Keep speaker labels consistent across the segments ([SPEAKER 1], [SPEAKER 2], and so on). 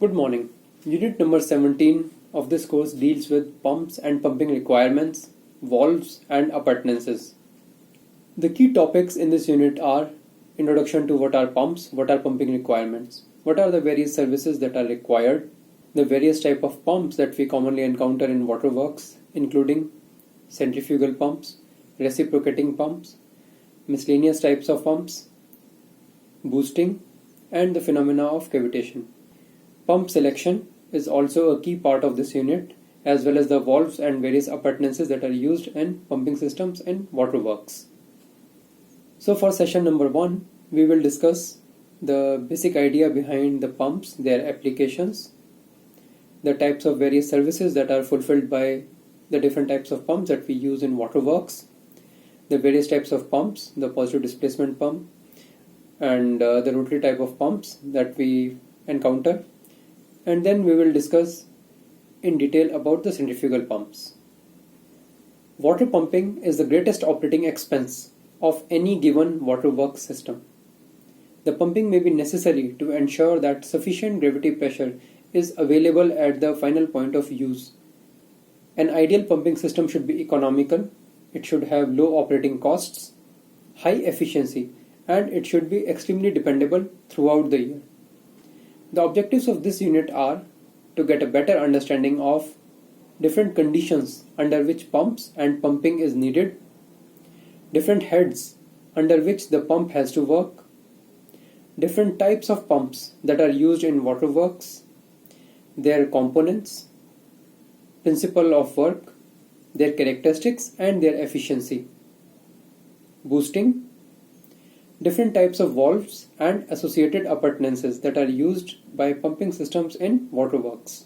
[SPEAKER 1] Good morning. Unit number 17 of this course deals with pumps and pumping requirements, valves and appurtenances. The key topics in this unit are introduction to what are pumps, what are pumping requirements, what are the various services that are required, the various type of pumps that we commonly encounter in waterworks, including centrifugal pumps, reciprocating pumps, miscellaneous types of pumps, boosting, and the phenomena of cavitation. Pump selection is also a key part of this unit, as well as the valves and various appurtenances that are used in pumping systems and waterworks. So for session number 1, we will discuss the basic idea behind the pumps, their applications, the types of various services that are fulfilled by the different types of pumps that we use in waterworks, the various types of pumps, the positive displacement pump, and the rotary type of pumps that we encounter. And then we will discuss in detail about the centrifugal pumps. Water pumping is the greatest operating expense of any given waterworks system. The pumping may be necessary to ensure that sufficient gravity pressure is available at the final point of use. An ideal pumping system should be economical, it should have low operating costs, high efficiency, and it should be extremely dependable throughout the year. The objectives of this unit are to get a better understanding of different conditions under which pumps and pumping is needed, different heads under which the pump has to work, different types of pumps that are used in waterworks, their components, principle of work, their characteristics and their efficiency, boosting, different types of valves and associated appurtenances that are used by pumping systems in waterworks.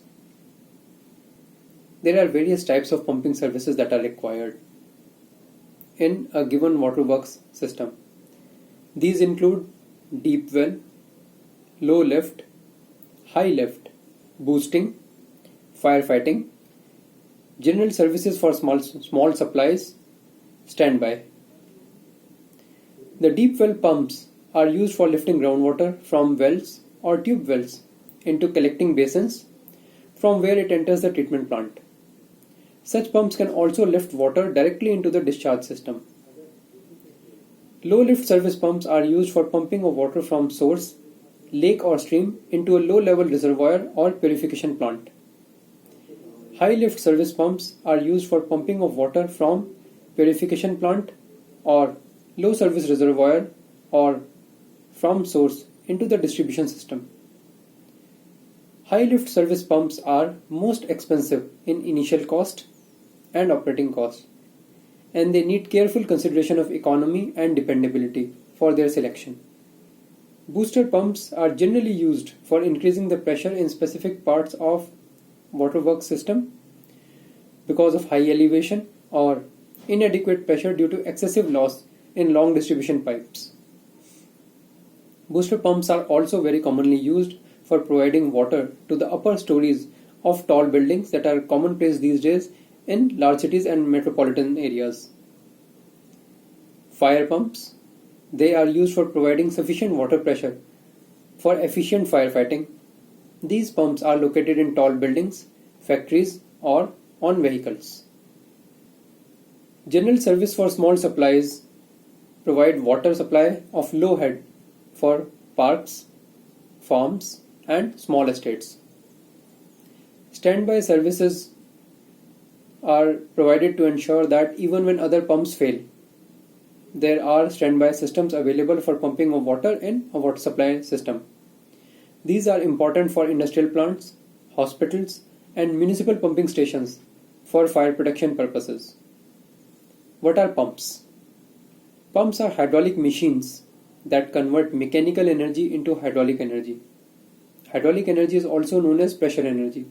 [SPEAKER 1] There are various types of pumping services that are required in a given waterworks system. These include deep well, low lift, high lift, boosting, firefighting, general services for small supplies, standby. The deep well pumps are used for lifting groundwater from wells or tube wells into collecting basins from where it enters the treatment plant. Such pumps can also lift water directly into the discharge system. Low lift service pumps are used for pumping of water from source, lake or stream into a low level reservoir or purification plant. High lift service pumps are used for pumping of water from purification plant or low service reservoir or from source into the distribution system. High lift service pumps are most expensive in initial cost and operating cost, and they need careful consideration of economy and dependability for their selection. Booster pumps are generally used for increasing the pressure in specific parts of waterworks system because of high elevation or inadequate pressure due to excessive loss in long distribution pipes. Booster pumps are also very commonly used for providing water to the upper stories of tall buildings that are commonplace these days in large cities and metropolitan areas. Fire pumps, they are used for providing sufficient water pressure for efficient firefighting. These pumps are located in tall buildings, factories or on vehicles. General service for small supplies provide water supply of low head for parks, farms and small estates. Standby services are provided to ensure that even when other pumps fail, there are standby systems available for pumping of water in a water supply system. These are important for industrial plants, hospitals and municipal pumping stations for fire protection purposes. What are pumps? Pumps are hydraulic machines that convert mechanical energy into hydraulic energy. Hydraulic energy is also known as pressure energy.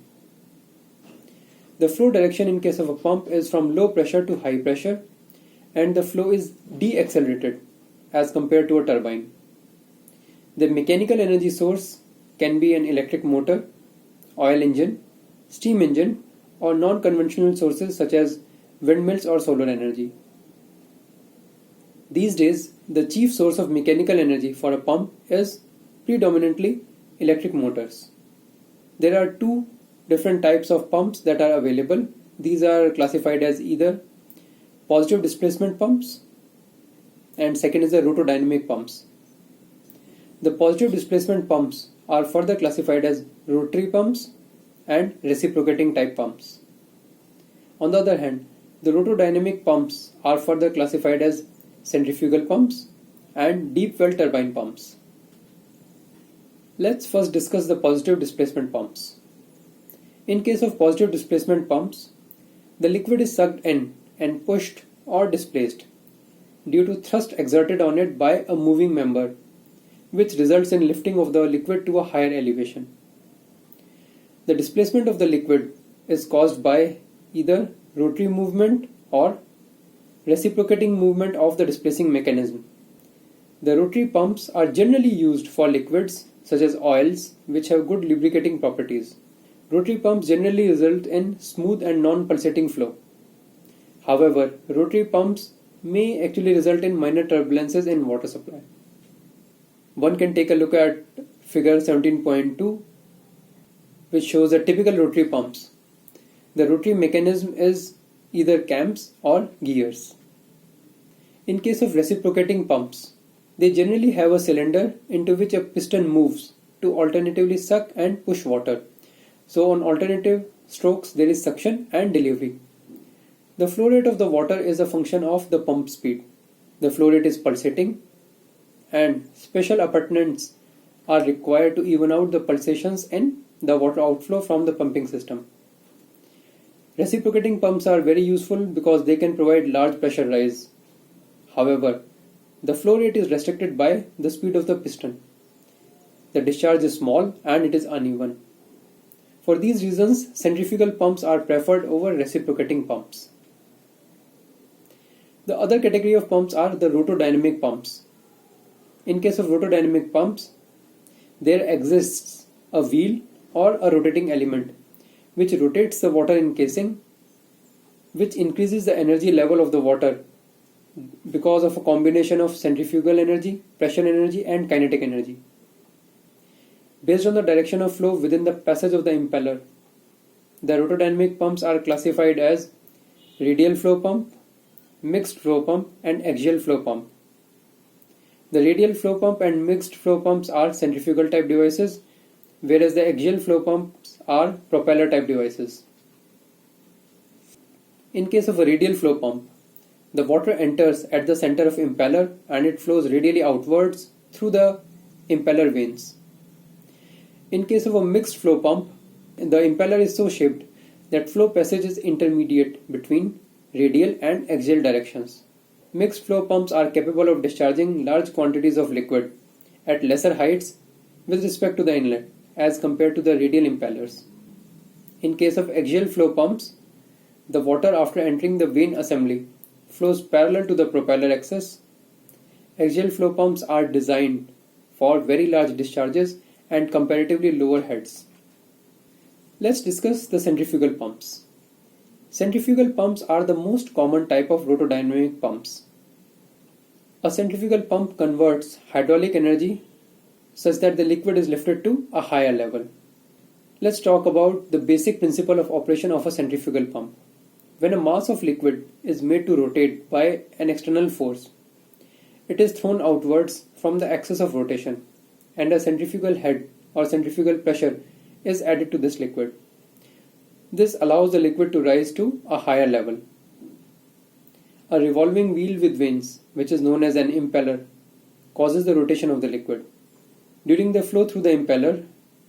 [SPEAKER 1] The flow direction in case of a pump is from low pressure to high pressure, and the flow is deaccelerated as compared to a turbine. The mechanical energy source can be an electric motor, oil engine, steam engine, or non-conventional sources such as windmills or solar energy. These days, the chief source of mechanical energy for a pump is predominantly electric motors. There are two different types of pumps that are available. These are classified as either positive displacement pumps and second is the rotodynamic pumps. The positive displacement pumps are further classified as rotary pumps and reciprocating type pumps. On the other hand, the rotodynamic pumps are further classified as centrifugal pumps and deep well turbine pumps. Let's first discuss the positive displacement pumps. In case of positive displacement pumps, the liquid is sucked in and pushed or displaced due to thrust exerted on it by a moving member, which results in lifting of the liquid to a higher elevation. The displacement of the liquid is caused by either rotary movement or reciprocating movement of the displacing mechanism. The rotary pumps are generally used for liquids such as oils which have good lubricating properties. Rotary pumps generally result in smooth and non-pulsating flow. However, rotary pumps may actually result in minor turbulences in water supply. One can take a look at figure 17.2, which shows a typical rotary pumps. The rotary mechanism is either cams or gears. In case of reciprocating pumps, they generally have a cylinder into which a piston moves to alternatively suck and push water. So on alternative strokes there is suction and delivery. The flow rate of the water is a function of the pump speed. The flow rate is pulsating and special appurtenances are required to even out the pulsations in the water outflow from the pumping system. Reciprocating pumps are very useful because they can provide large pressure rise. However, the flow rate is restricted by the speed of the piston. The discharge is small and it is uneven. For these reasons, centrifugal pumps are preferred over reciprocating pumps. The other category of pumps are the rotodynamic pumps. In case of rotodynamic pumps, there exists a wheel or a rotating element which rotates the water in casing, which increases the energy level of the water because of a combination of centrifugal energy, pressure energy and kinetic energy. Based on the direction of flow within the passage of the impeller, the rotodynamic pumps are classified as radial flow pump, mixed flow pump and axial flow pump. The radial flow pump and mixed flow pumps are centrifugal type devices, whereas the axial flow pumps are propeller type devices. In case of a radial flow pump, the water enters at the center of impeller and it flows radially outwards through the impeller vanes. In case of a mixed flow pump, the impeller is so shaped that flow passage is intermediate between radial and axial directions. Mixed flow pumps are capable of discharging large quantities of liquid at lesser heights with respect to the inlet as compared to the radial impellers. In case of axial flow pumps, the water after entering the vane assembly flows parallel to the propeller axis. Axial flow pumps are designed for very large discharges and comparatively lower heads. Let's discuss the centrifugal pumps. Centrifugal pumps are the most common type of rotodynamic pumps. A centrifugal pump converts hydraulic energy such that the liquid is lifted to a higher level. Let's talk about the basic principle of operation of a centrifugal pump. When a mass of liquid is made to rotate by an external force, it is thrown outwards from the axis of rotation, and a centrifugal head or centrifugal pressure is added to this liquid. This allows the liquid to rise to a higher level. A revolving wheel with vanes, which is known as an impeller, causes the rotation of the liquid. During the flow through the impeller,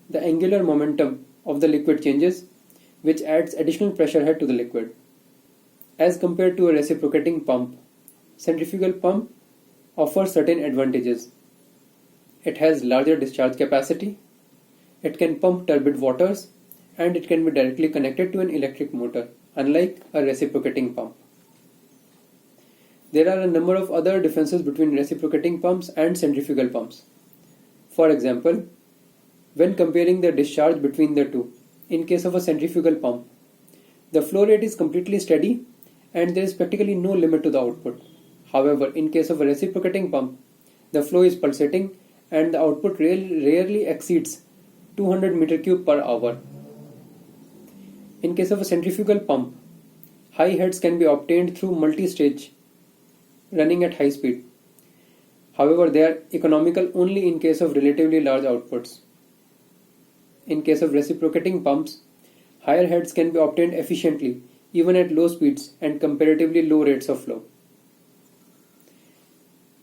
[SPEAKER 1] the angular momentum of the liquid changes, which adds additional pressure head to the liquid. As compared to a reciprocating pump, centrifugal pump offers certain advantages. It has larger discharge capacity, it can pump turbid waters, and it can be directly connected to an electric motor, unlike a reciprocating pump. There are a number of other differences between reciprocating pumps and centrifugal pumps. For example, when comparing the discharge between the two, in case of a centrifugal pump, the flow rate is completely steady and there is practically no limit to the output. However, in case of a reciprocating pump, the flow is pulsating and the output rarely exceeds 200 meter cube per hour. In case of a centrifugal pump, high heads can be obtained through multi-stage running at high speed. However, they are economical only in case of relatively large outputs. In case of reciprocating pumps, higher heads can be obtained efficiently even at low speeds and comparatively low rates of flow.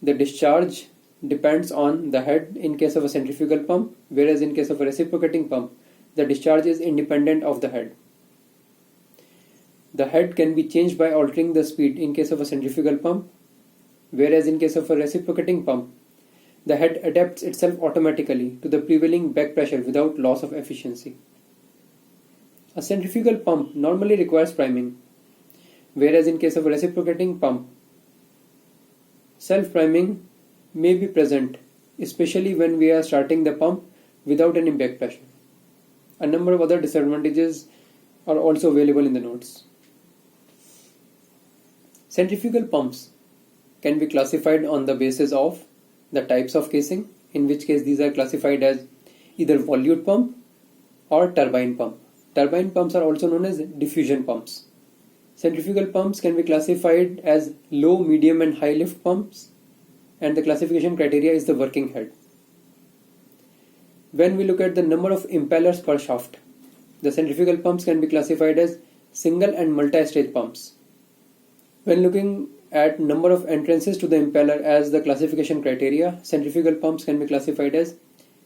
[SPEAKER 1] The discharge depends on the head in case of a centrifugal pump, whereas in case of a reciprocating pump, the discharge is independent of the head. The head can be changed by altering the speed in case of a centrifugal pump, whereas in case of a reciprocating pump, the head adapts itself automatically to the prevailing back pressure without loss of efficiency. A centrifugal pump normally requires priming, whereas in case of a reciprocating pump, self-priming may be present, especially when we are starting the pump without any back pressure. A number of other disadvantages are also available in the notes. Centrifugal pumps can be classified on the basis of the types of casing, in which case these are classified as either volute pump or turbine pump. Turbine pumps are also known as diffusion pumps. Centrifugal pumps can be classified as low, medium and high lift pumps, and the classification criteria is the working head. When we look at the number of impellers per shaft, the centrifugal pumps can be classified as single and multi-stage pumps. When looking at number of entrances to the impeller as the classification criteria, centrifugal pumps can be classified as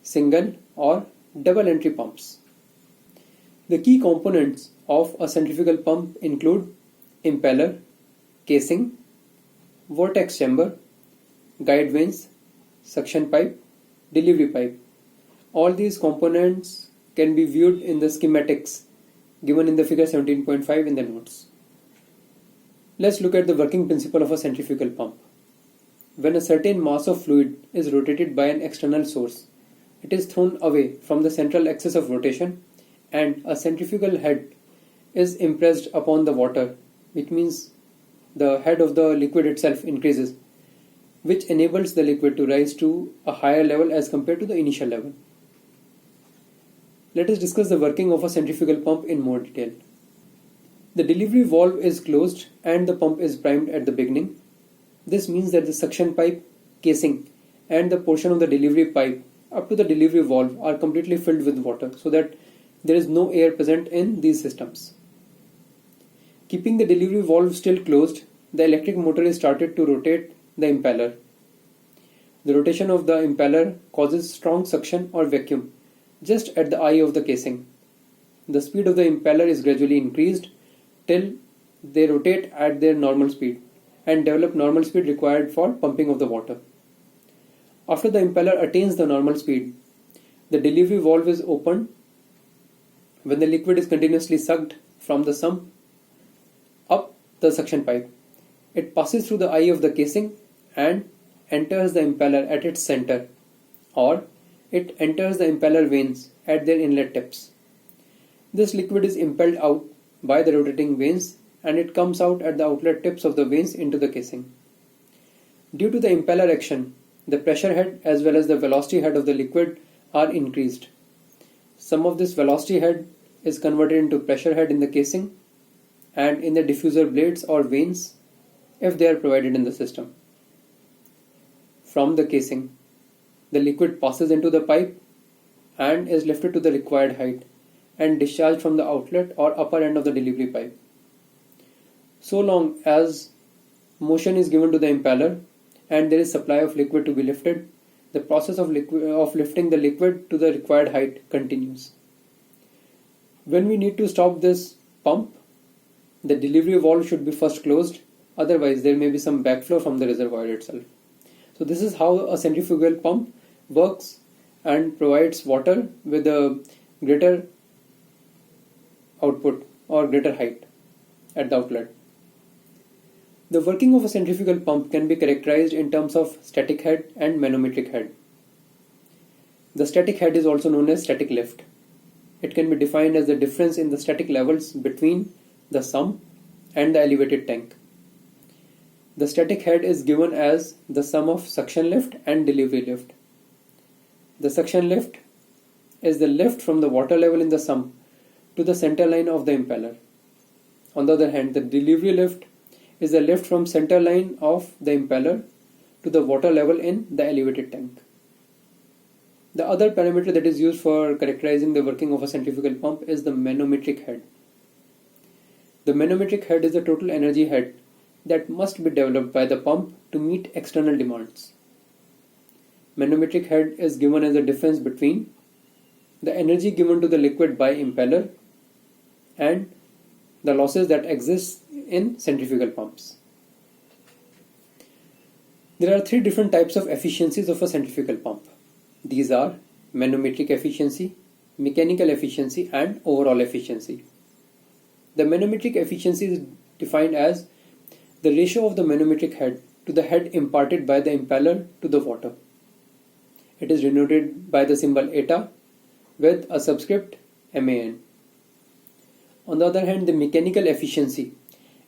[SPEAKER 1] single or double entry pumps. The key components of a centrifugal pump include impeller, casing, vortex chamber, guide vanes, suction pipe, delivery pipe. All these components can be viewed in the schematics given in the figure 17.5 in the notes. Let's look at the working principle of a centrifugal pump. When a certain mass of fluid is rotated by an external source, it is thrown away from the central axis of rotation and a centrifugal head is impressed upon the water, which means the head of the liquid itself increases, which enables the liquid to rise to a higher level as compared to the initial level. Let us discuss the working of a centrifugal pump in more detail. The delivery valve is closed and the pump is primed at the beginning. This means that the suction pipe, casing and the portion of the delivery pipe up to the delivery valve are completely filled with water so that there is no air present in these systems. Keeping the delivery valve still closed, the electric motor is started to rotate the impeller. The rotation of the impeller causes strong suction or vacuum just at the eye of the casing. The speed of the impeller is gradually increased till they rotate at their normal speed and develop normal speed required for pumping of the water. After the impeller attains the normal speed, the delivery valve is opened when the liquid is continuously sucked from the sump up the suction pipe. It passes through the eye of the casing and enters the impeller at its center, or it enters the impeller vanes at their inlet tips. This liquid is impelled out by the rotating vanes and it comes out at the outlet tips of the vanes into the casing. Due to the impeller action, the pressure head as well as the velocity head of the liquid are increased. Some of this velocity head is converted into pressure head in the casing and in the diffuser blades or vanes if they are provided in the system. From the casing, the liquid passes into the pipe and is lifted to the required height and discharged from the outlet or upper end of the delivery pipe. So long as motion is given to the impeller and there is supply of liquid to be lifted, the process of lifting the liquid to the required height continues. When we need to stop this pump, the delivery valve should be first closed, otherwise there may be some backflow from the reservoir itself. So this is how a centrifugal pump works and provides water with a greater output or greater height at the outlet. The working of a centrifugal pump can be characterized in terms of static head and manometric head. The static head is also known as static lift. It can be defined as the difference in the static levels between the sump and the elevated tank. The static head is given as the sum of suction lift and delivery lift. The suction lift is the lift from the water level in the sump to the center line of the impeller. On the other hand, the delivery lift is the lift from center line of the impeller to the water level in the elevated tank. The other parameter that is used for characterizing the working of a centrifugal pump is the manometric head. The manometric head is the total energy head that must be developed by the pump to meet external demands. Manometric head is given as the difference between the energy given to the liquid by impeller and the losses that exist in centrifugal pumps. There are three different types of efficiencies of a centrifugal pump. These are manometric efficiency, mechanical efficiency, and overall efficiency. The manometric efficiency is defined as the ratio of the manometric head to the head imparted by the impeller to the water. It is denoted by the symbol eta with a subscript MAN. On the other hand, the mechanical efficiency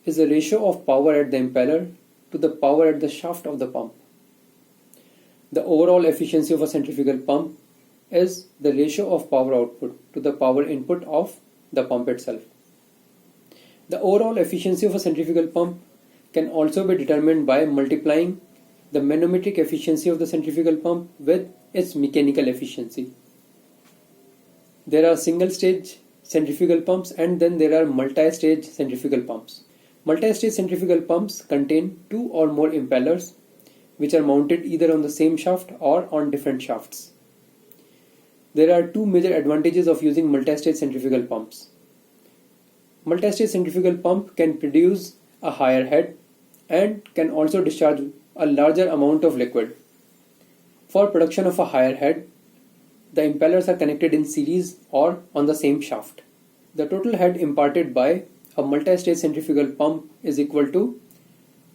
[SPEAKER 1] is the ratio of power at the impeller to the power at the shaft of the pump. The overall efficiency of a centrifugal pump is the ratio of power output to the power input of the pump itself. The overall efficiency of a centrifugal pump can also be determined by multiplying the manometric efficiency of the centrifugal pump with its mechanical efficiency. There are single stage centrifugal pumps and then there are multi-stage centrifugal pumps. Multi-stage centrifugal pumps contain two or more impellers which are mounted either on the same shaft or on different shafts. There are two major advantages of using multi-stage centrifugal pumps. Multi-stage centrifugal pump can produce a higher head and can also discharge a larger amount of liquid. For production of a higher head, the impellers are connected in series or on the same shaft. The total head imparted by a multi-stage centrifugal pump is equal to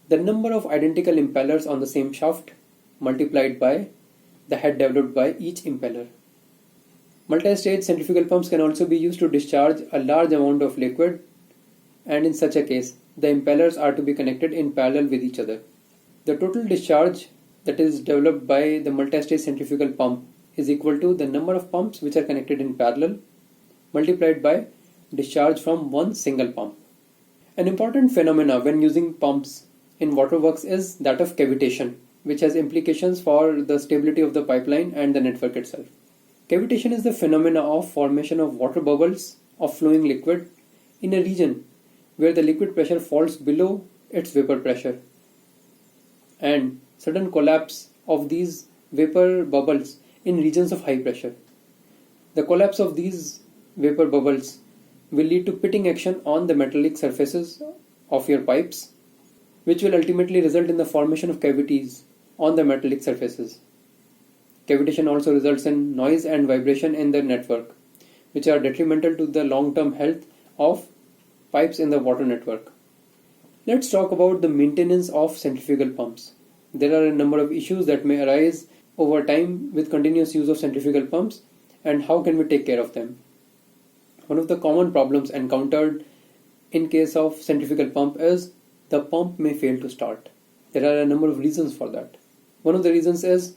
[SPEAKER 1] the number of identical impellers on the same shaft multiplied by the head developed by each impeller. Multi-stage centrifugal pumps can also be used to discharge a large amount of liquid, and in such a case, the impellers are to be connected in parallel with each other. The total discharge that is developed by the multi-stage centrifugal pump is equal to the number of pumps which are connected in parallel multiplied by discharge from one single pump. An important phenomena when using pumps in waterworks is that of cavitation, which has implications for the stability of the pipeline and the network itself. Cavitation is the phenomena of formation of water bubbles of flowing liquid in a region where the liquid pressure falls below its vapor pressure, and sudden collapse of these vapor bubbles in regions of high pressure. The collapse of these vapor bubbles will lead to pitting action on the metallic surfaces of your pipes, which will ultimately result in the formation of cavities on the metallic surfaces. Cavitation also results in noise and vibration in the network, which are detrimental to the long-term health of pipes in the water network. Let's talk about the maintenance of centrifugal pumps. There are a number of issues that may arise over time with continuous use of centrifugal pumps, and how can we take care of them? One of the common problems encountered in case of centrifugal pump is the pump may fail to start. There are a number of reasons for that. One of the reasons is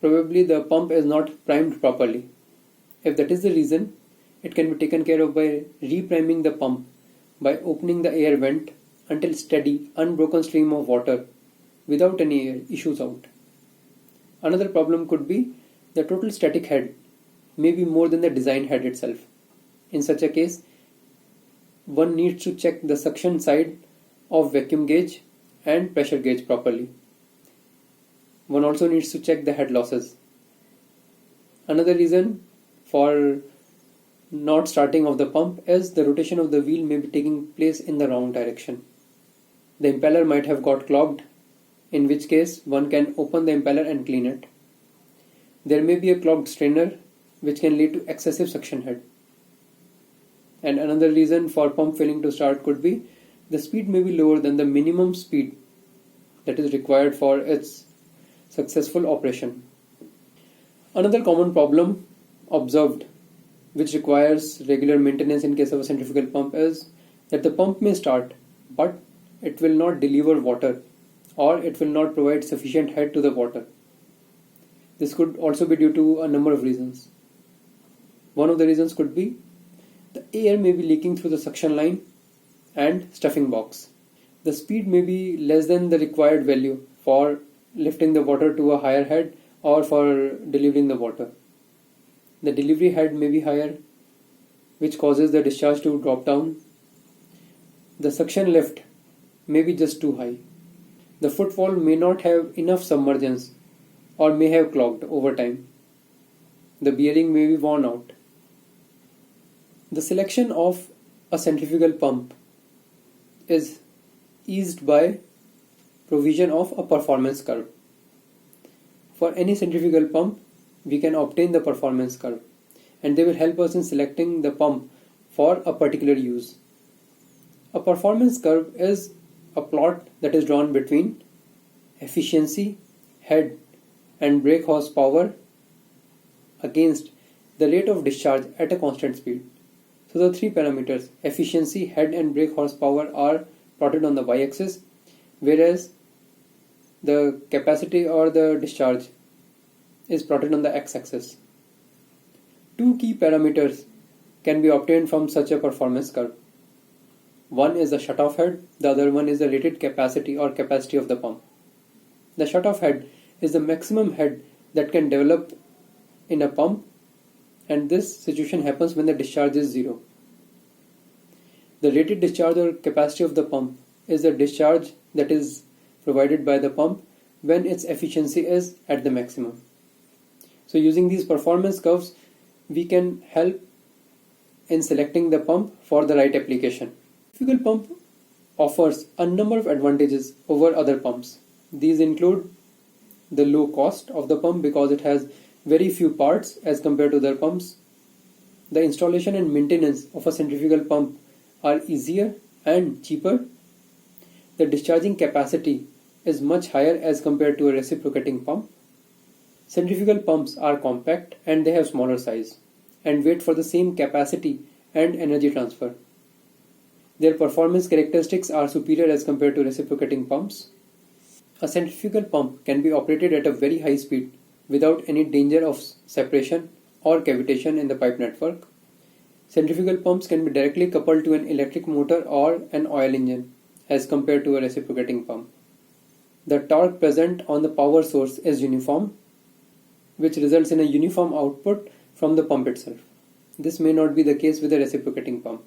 [SPEAKER 1] probably the pump is not primed properly. If that is the reason, it can be taken care of by repriming the pump by opening the air vent until steady, unbroken stream of water without any issues out. Another problem could be the total static head may be more than the design head itself. In such a case, one needs to check the suction side of vacuum gauge and pressure gauge properly. One also needs to check the head losses. Another reason for not starting of the pump is the rotation of the wheel may be taking place in the wrong direction. The impeller might have got clogged, in which case one can open the impeller and clean it. There may be a clogged strainer which can lead to excessive suction head. And another reason for pump failing to start could be the speed may be lower than the minimum speed that is required for its successful operation. Another common problem observed which requires regular maintenance in case of a centrifugal pump is that the pump may start but it will not deliver water, or it will not provide sufficient head to the water. This could also be due to a number of reasons. One of the reasons could be the air may be leaking through the suction line and stuffing box. The speed may be less than the required value for lifting the water to a higher head or for delivering the water. The delivery head may be higher, which causes the discharge to drop down. The suction lift may be just too high. The footwall may not have enough submergence or may have clogged over time. The bearing may be worn out. The selection of a centrifugal pump is eased by provision of a performance curve. For any centrifugal pump, we can obtain the performance curve, and they will help us in selecting the pump for a particular use. A performance curve is a plot that is drawn between efficiency, head, and brake horsepower against the rate of discharge at a constant speed. So the three parameters, efficiency, head, and brake horsepower, are plotted on the y-axis, whereas the capacity or the discharge is plotted on the x-axis. Two key parameters can be obtained from such a performance curve. One is the shutoff head, the other one is the rated capacity or capacity of the pump. The shutoff head is the maximum head that can develop in a pump, and this situation happens when the discharge is zero. The rated discharge or capacity of the pump is the discharge that is provided by the pump when its efficiency is at the maximum. So using these performance curves, we can help in selecting the pump for the right application. Centrifugal pump offers a number of advantages over other pumps. These include the low cost of the pump because it has very few parts as compared to other pumps. The installation and maintenance of a centrifugal pump are easier and cheaper. The discharging capacity is much higher as compared to a reciprocating pump. Centrifugal pumps are compact and they have smaller size and wait for the same capacity and energy transfer. Their performance characteristics are superior as compared to reciprocating pumps. A centrifugal pump can be operated at a very high speed without any danger of separation or cavitation in the pipe network. Centrifugal pumps can be directly coupled to an electric motor or an oil engine as compared to a reciprocating pump. The torque present on the power source is uniform, which results in a uniform output from the pump itself. This may not be the case with a reciprocating pump.